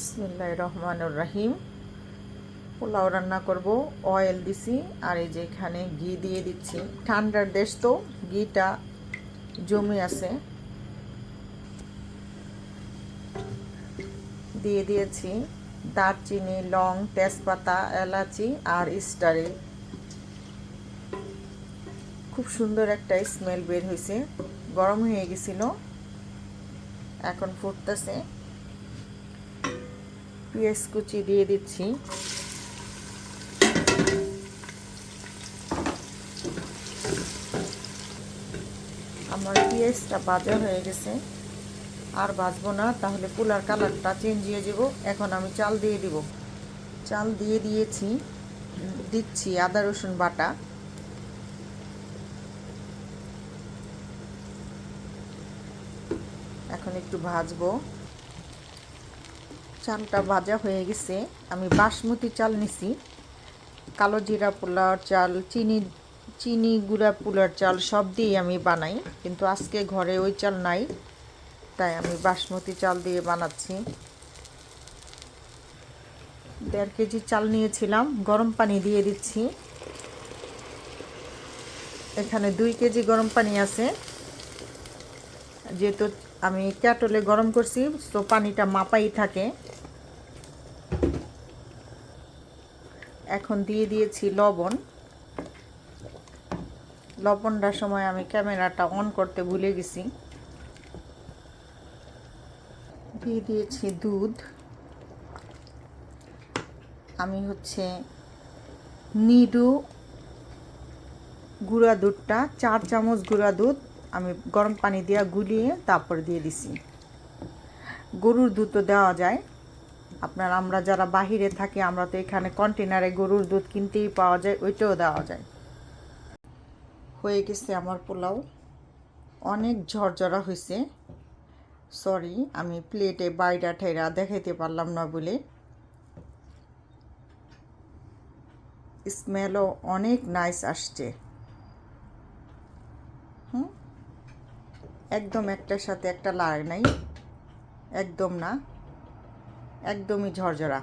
বিসমিল্লাহির রহমানির রহিম। পোলাও রান্না করব। অয়েল দিছি আর এই যে এখানে ঘি দিয়ে দিচ্ছি। ঠান্ডার দেশ তো ঘিটা জমে আছে। দিয়ে দিয়েছি দারচিনি, লং, তেজপাতা, এলাচি আর স্টারে। খুব সুন্দর একটা স্মেল বের হয়েছে। গরম হয়ে গেছিল, এখন ফুটতেছে। পেঁয়াজ কুচি দিয়ে দিচ্ছি। আমার পেঁয়াজটা ভাজা হয়ে গেছে, আর ভাজবো না, তাহলে পোলার কালারটা চেঞ্জ হয়ে যাব। এখন আমি চাল দিয়ে দিব। চাল দিয়ে দিচ্ছি আদা রসুন বাটা। এখন একটু ভাজবো। চালটা ভাজা হয়ে গেছে। আমি বাসমতি চাল নিছি। কালো জিরা পোলাওর চাল, চিনি গুঁড়া পোলার চাল সব দিয়ে আমি বানাই, কিন্তু আজকে ঘরে ওই চাল নাই, তাই আমি বাসমতি চাল দিয়ে বানাচ্ছি। 1.5 কেজি চাল নিয়েছিলাম। গরম পানি দিয়ে দিচ্ছি। এখানে 2 কেজি গরম পানি আছে। যেহেতু আমি ক্যাটলে গরম করছি, তো পানিটা মাপাই থাকে। এখন দিয়ে দিয়েছি লবণ। লবণটার সময় আমি ক্যামেরাটা অন করতে ভুলে গেছি। দিয়ে দিয়েছি দুধ। আমি নিডু গুঁড়া দুধটা 4 চামচ গুঁড়া দুধ আমি গরম পানি দিয়ে গুলিয়ে তারপর দিয়ে দিছি। গরুর দুধও দেওয়া যায়। আমরা যারা বাহিরে থাকি, আমরা তো এখানে কন্টেনারে গরুর দুধ কিনতেই পাওয়া যায়, ওইটাও দেওয়া যায়। হয়ে গেছে আমার পোলাও। অনেক ঝরঝরা হয়েছে। সরি, আমি প্লেটে বাইরা ঠাইরা দেখাইতে পারলাম না বলে। স্মেলও অনেক নাইস আসছে। একদম একটার সাথে একটা লাগে নাই, একদম না, একদমই ঝরঝরা।